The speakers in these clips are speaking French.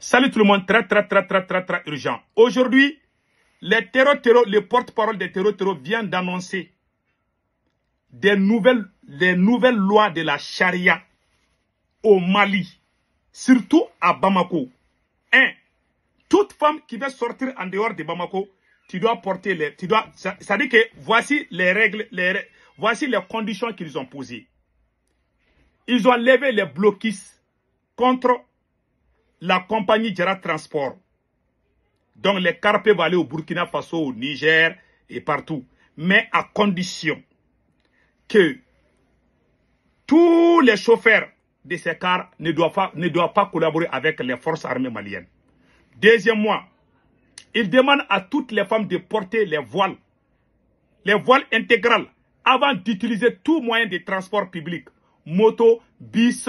Salut tout le monde, très urgent. Aujourd'hui, les porte-parole des terreaux viennent d'annoncer des nouvelles lois de la charia au Mali, surtout à Bamako. Toute femme qui veut sortir en dehors de Bamako, tu dois porter ça dit que voici les règles, voici les conditions qu'ils ont posées. Ils ont levé les blocus contre la compagnie Jara Transport. Donc les cars peuvent aller au Burkina Faso, au Niger et partout. Mais à condition que tous les chauffeurs de ces cars ne doivent pas collaborer avec les forces armées maliennes. Deuxièmement, ils demandent à toutes les femmes de porter les voiles intégrales avant d'utiliser tout moyen de transport public. Moto, bus,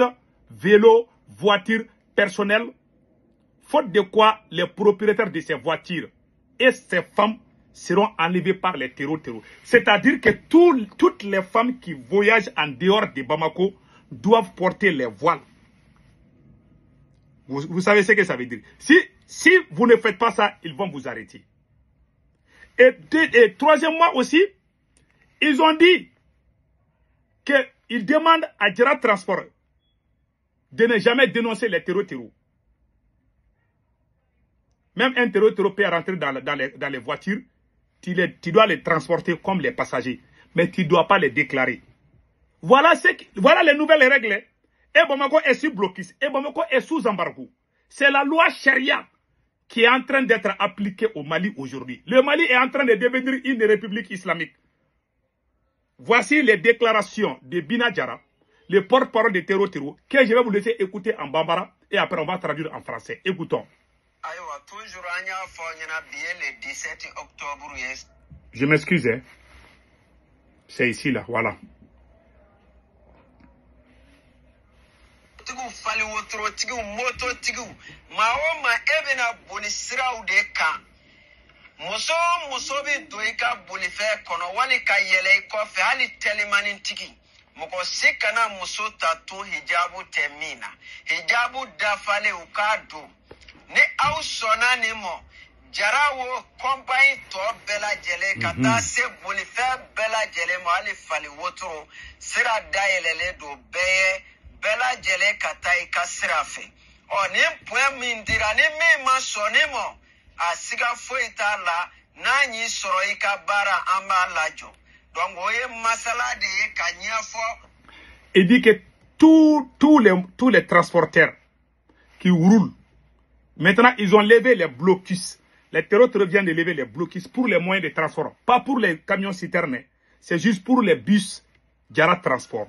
vélo, voiture, personnel. Faute de quoi, les propriétaires de ces voitures et ces femmes seront enlevées par les terreaux. C'est-à-dire que toutes les femmes qui voyagent en dehors de Bamako doivent porter les voiles. Vous savez ce que ça veut dire. Si vous ne faites pas ça, ils vont vous arrêter. Et troisièmement aussi, ils ont dit qu'ils demandent à Jara Transport de ne jamais dénoncer les terreaux. Même un terreau peut rentrer dans les voitures, tu dois les transporter comme les passagers, mais tu ne dois pas les déclarer. Voilà les nouvelles règles. Et Bamako est sous blocus, et Bamako est sous embargo. C'est la loi charia qui est en train d'être appliquée au Mali aujourd'hui. Le Mali est en train de devenir une république islamique. Voici les déclarations de Bina Jara, le porte-parole de terreau, que je vais vous laisser écouter en bambara et après on va traduire en français. Écoutons. Je m'excuse, hein. C'est ici, là, voilà. Moko sikana muso tatu hijabu temina hijabu dafale ukadu ni au sona ni mo jarawo compagnie to bela jele kata se bolife bela jele mo ali fali wotro sira daelele do beye bela jele kata ikasirafe oni point mindira ni mi ma sonimo asiga foita la nanyi soroika bara amba lajo. Il dit que tous les transporteurs qui roulent, maintenant ils ont levé les blocus. Les terreaux viennent de lever les blocus pour les moyens de transport. Pas pour les camions citernes. C'est juste pour les bus Jara Transport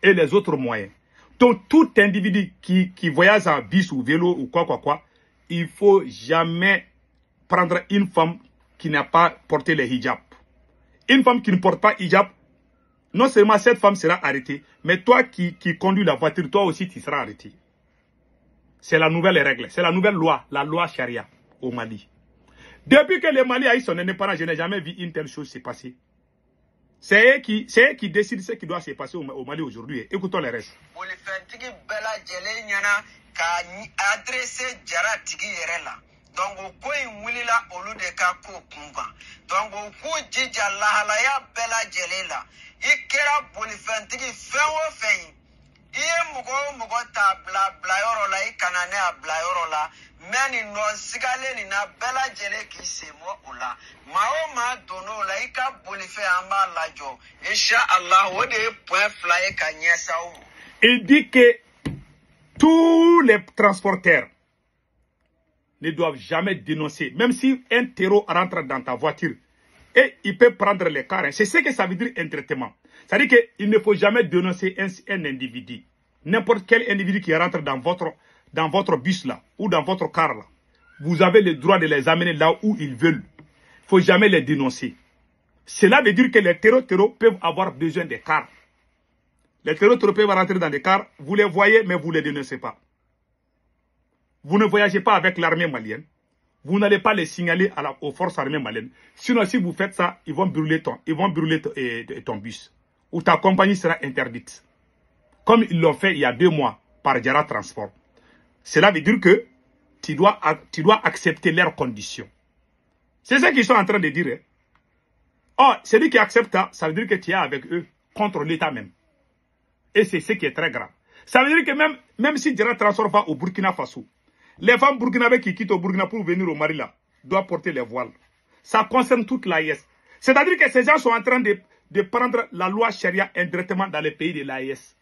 et les autres moyens. Donc tout individu qui voyage en bus ou vélo ou quoi, il faut jamais prendre une femme qui n'a pas porté les hijabs. Une femme qui ne porte pas hijab, non seulement cette femme sera arrêtée, mais toi qui conduis la voiture, toi aussi tu seras arrêté. C'est la nouvelle règle, c'est la nouvelle loi, la loi charia au Mali. Depuis que le Mali a eu son indépendance, je n'ai jamais vu une telle chose se passer. C'est eux qui décident ce qui doit se passer au Mali aujourd'hui. Écoutons les restes. Donc ko wulila olu de ka ko kunga donc ku jija lahala ya bela jelela ikera bolifantigi fewo fein iye mugo ta bla yoro la ikanane a bla yoro la meni no sigale ni na bela jele ki semo ula ma dono la ika bolife amba lajo insha Allah wode point fly ka nyesa o. Il dit que tous les transporteurs ne doivent jamais dénoncer. Même si un terreau rentre dans ta voiture et il peut prendre les cars. C'est ce que ça veut dire un traitement. Ça veut dire qu'il ne faut jamais dénoncer un individu. N'importe quel individu qui rentre dans votre bus là ou dans votre car là. Vous avez le droit de les amener là où ils veulent. Il ne faut jamais les dénoncer. Cela veut dire que les terreaux peuvent avoir besoin des cars. Les terreaux peuvent rentrer dans des cars. Vous les voyez mais vous ne les dénoncez pas. Vous ne voyagez pas avec l'armée malienne. Vous n'allez pas les signaler aux forces armées maliennes. Sinon, si vous faites ça, ils vont brûler ton bus. Ou ta compagnie sera interdite. Comme ils l'ont fait il y a 2 mois par Jara Transport. Cela veut dire que tu dois accepter leurs conditions. C'est ça qu'ils sont en train de dire. Hein. Oh, celui qui accepte ça veut dire que tu es avec eux contre l'État même. Et c'est ce qui est très grave. Ça veut dire que même si Jara Transport va au Burkina Faso, les femmes burkinabées qui quittent au Burkina pour venir au Mali là, doivent porter les voiles. Ça concerne toute l'AES. C'est-à-dire que ces gens sont en train de prendre la loi charia indirectement dans les pays de l'AES.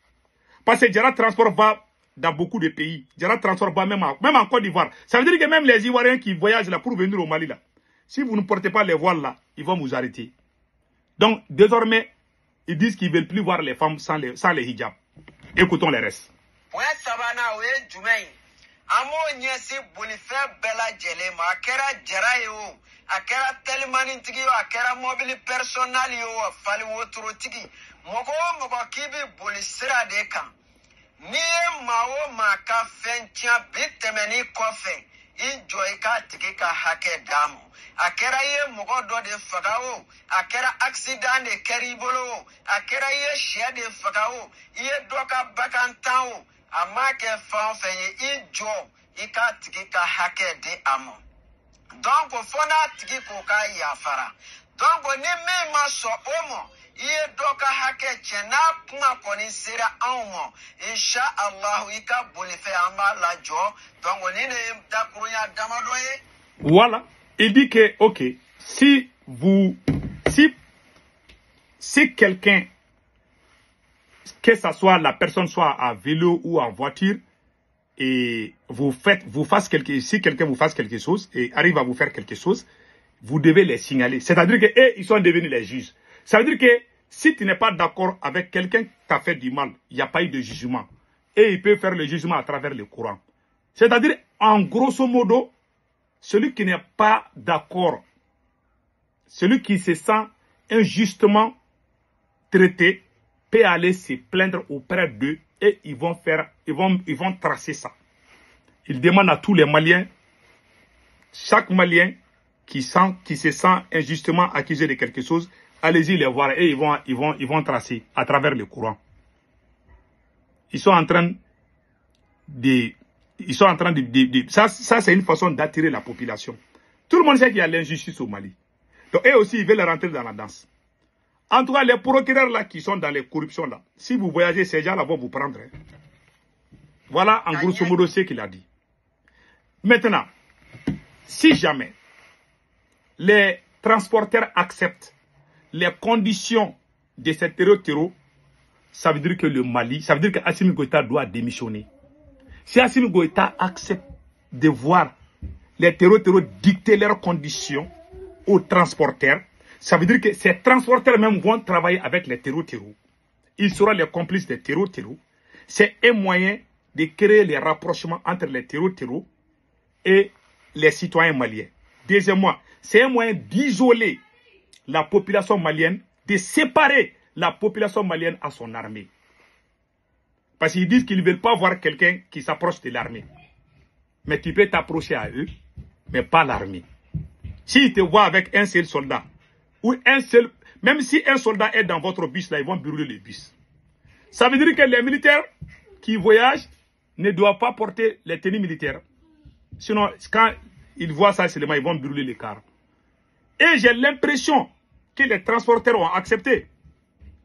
Parce que Jara Transport va dans beaucoup de pays. Jara Transport va même en Côte d'Ivoire. Ça veut dire que même les Ivoiriens qui voyagent là pour venir au Mali là, si vous ne portez pas les voiles là, ils vont vous arrêter. Donc désormais, ils disent qu'ils ne veulent plus voir les femmes sans les hijabs. Écoutons les restes. Amo nyesi bolife bela jele ma akera jara yo akera telemani tigi yo akera mobile personnel yo fali wotro tigi moko kibi bolisira de kan ni mawo maka fentia bitemeni kofe enjoy ka tigi ka hake damu akera ye moko do de fagao akera accident de keribolo akera ye shia de fagao ye doka bakantao amake fan feye ijo ika tigi ka hake de amo donc fona tigi ko ka yafara donc ni me ma so omo iye doka hake chena kuma koni sira amo insha Allah ika bolife amba la jo donc ni ne dakunya damadoye. Voilà, il dit que OK, si quelqu'un, que ce soit la personne soit à vélo ou en voiture, et si quelqu'un vous fasse quelque chose et arrive à vous faire quelque chose, vous devez les signaler. C'est-à-dire que ils sont devenus les juges. Ça veut dire que si tu n'es pas d'accord avec quelqu'un qui t'a fait du mal, il n'y a pas eu de jugement. Et il peut faire le jugement à travers le Coran. C'est-à-dire, en grosso modo, celui qui n'est pas d'accord, celui qui se sent injustement traité, peut aller se plaindre auprès d'eux et ils vont tracer ça. Ils demandent à tous les Maliens, chaque Malien qui se sent injustement accusé de quelque chose, allez-y les voir et ils vont tracer à travers le courant. Ils sont en train de ça c'est une façon d'attirer la population. Tout le monde sait qu'il y a l'injustice au Mali. Donc eux aussi ils veulent rentrer dans la danse. En tout cas, les procureurs là qui sont dans les corruptions là, si vous voyagez, ces gens là vont vous prendre. Hein. Voilà en grosso modo ce qu'il a dit. Maintenant, si jamais les transporteurs acceptent les conditions de ces terreaux, ça veut dire que le Mali, ça veut dire que Assimi Goïta doit démissionner. Si Assimi Goïta accepte de voir les terreaux dicter leurs conditions aux transporteurs, ça veut dire que ces transporteurs même vont travailler avec les terreaux. Ils seront les complices des terreaux. C'est un moyen de créer les rapprochements entre les terreaux et les citoyens maliens. Deuxièmement, c'est un moyen d'isoler la population malienne, de séparer la population malienne à son armée. Parce qu'ils disent qu'ils ne veulent pas voir quelqu'un qui s'approche de l'armée. Mais tu peux t'approcher à eux, mais pas l'armée. S'ils te voient avec un seul soldat, ou même si un soldat est dans votre bus, là, ils vont brûler le bus. Ça veut dire que les militaires qui voyagent ne doivent pas porter les tenues militaires. Sinon, quand ils voient ça seulement, ils vont brûler les cars. Et j'ai l'impression que les transporteurs ont accepté.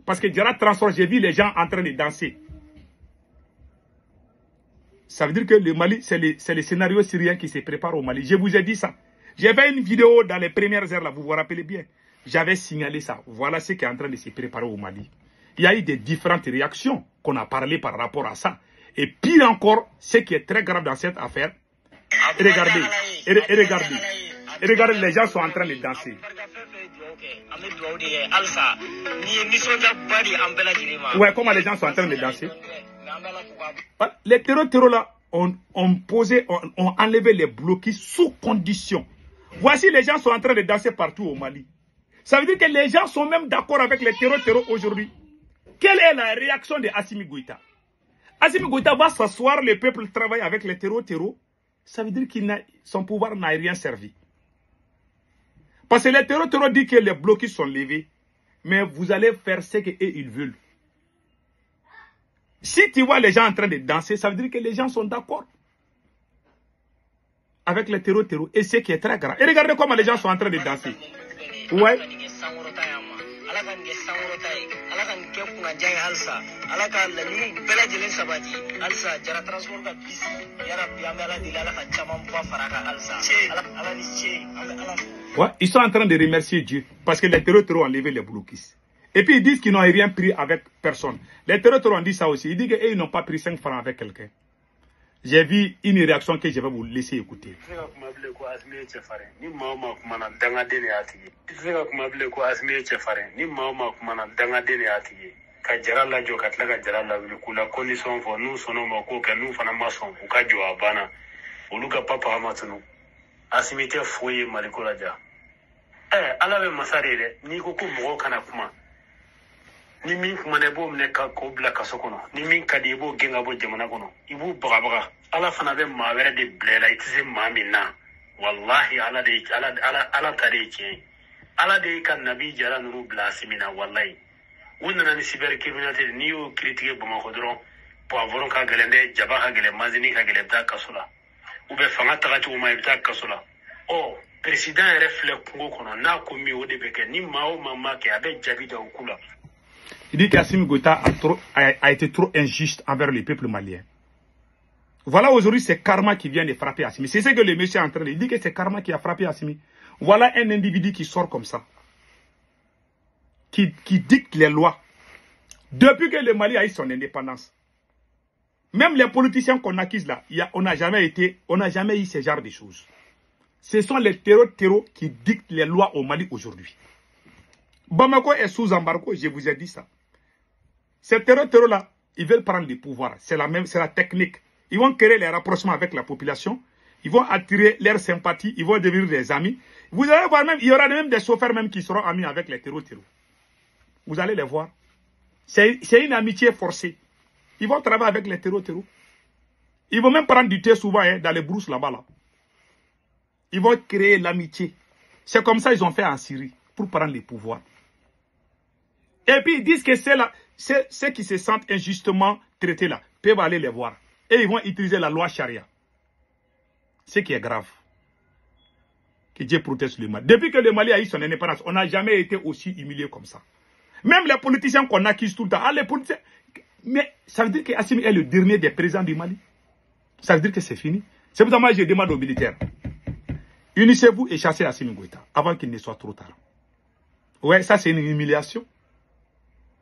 Parce que Jara Transport, j'ai vu les gens en train de danser. Ça veut dire que le Mali, c'est le scénario syrien qui se prépare au Mali. Je vous ai dit ça. J'avais une vidéo dans les premières heures, là, vous vous rappelez bien. J'avais signalé ça. Voilà ce qui est en train de se préparer au Mali. Il y a eu des différentes réactions qu'on a parlé par rapport à ça. Et pire encore, ce qui est très grave dans cette affaire, regardez, regardez, les gens sont en train de danser. Ouais, comment les gens sont en train de danser? Les terreaux là ont enlevé les bloqués sous condition. Voici les gens sont en train de danser partout au Mali. Ça veut dire que les gens sont même d'accord avec les terreaux aujourd'hui. Quelle est la réaction de Assimi Goïta? Assimi Goïta va s'asseoir, le peuple travaille avec les terreaux. Ça veut dire que son pouvoir n'a rien servi. Parce que les terreaux disent que les bloqués sont levés. Mais vous allez faire ce qu'ils veulent. Si tu vois les gens en train de danser, ça veut dire que les gens sont d'accord. avec les terreaux. Et ce qui est très grave. Et regardez comment les gens sont en train de danser. Ouais. Ouais, ils sont en train de remercier Dieu parce que les terreaux ont enlevé les bloquistes. Et puis ils disent qu'ils n'ont rien pris avec personne. Les terreaux ont dit ça aussi. Ils disent qu'ils n'ont pas pris 5 francs avec quelqu'un. J'ai vu une réaction que je vais vous laisser écouter. Ni min kumana bo mne ka ko bla kaso kono ni min kadi bo genga bo jamana kono ibu baga ala fana be ma were de blela itise ma minna wallahi ala tare ce ala de kan nabi jara nuru bla simina wallahi wonna ni cyber criminalité ni o critique bo ma kodron poivron ka galende jaba ka gele mazini ka gele ta kasola ube fanga ta tu ma ibta kasola o président refle kungo kono na ko mi o de beke ni mao mama ke abe jabi da okula. Il dit qu'Assimi Goïta a été trop injuste envers le peuple malien. Voilà aujourd'hui c'est karma qui vient de frapper Assimi. C'est ce que le monsieur est en train de dire. Il dit que c'est karma qui a frappé Assimi. Voilà un individu qui sort comme ça. Qui dicte les lois. Depuis que le Mali a eu son indépendance. Même les politiciens qu'on accuse là, on n'a jamais eu ce genre de choses. Ce sont les terreaux qui dictent les lois au Mali aujourd'hui. Bamako est sous embargo, je vous ai dit ça. Ces terreaux-là, ils veulent prendre le pouvoir. C'est la technique. Ils vont créer les rapprochements avec la population. Ils vont attirer leur sympathie. Ils vont devenir des amis. Vous allez voir même, il y aura même des chauffeurs même qui seront amis avec les terreaux. Vous allez les voir. C'est une amitié forcée. Ils vont travailler avec les terreaux. Ils vont même prendre du thé souvent dans les brousses là-bas. Là. Ils vont créer l'amitié. C'est comme ça qu'ils ont fait en Syrie pour prendre le pouvoir. Et puis ils disent que ceux qui se sentent injustement traités là peuvent aller les voir. Et ils vont utiliser la loi charia. Ce qui est grave. Que Dieu protège le Mali. Depuis que le Mali a eu son indépendance, on n'a jamais été aussi humilié comme ça. Même les politiciens qu'on accuse tout le temps. Les politiciens... Mais ça veut dire qu'Assimi est le dernier des présidents du Mali. Ça veut dire que c'est fini. C'est pour ça que moi je demande aux militaires. Unissez-vous et chassez Assimi Goïta avant qu'il ne soit trop tard. Ouais, ça c'est une humiliation.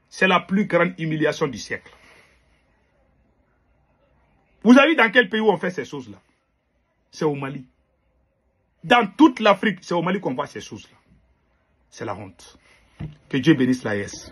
C'est la plus grande humiliation du siècle. Vous avez vu dans quel pays où on fait ces choses-là? C'est au Mali. Dans toute l'Afrique, c'est au Mali qu'on voit ces choses-là. C'est la honte. Que Dieu bénisse la l'AES.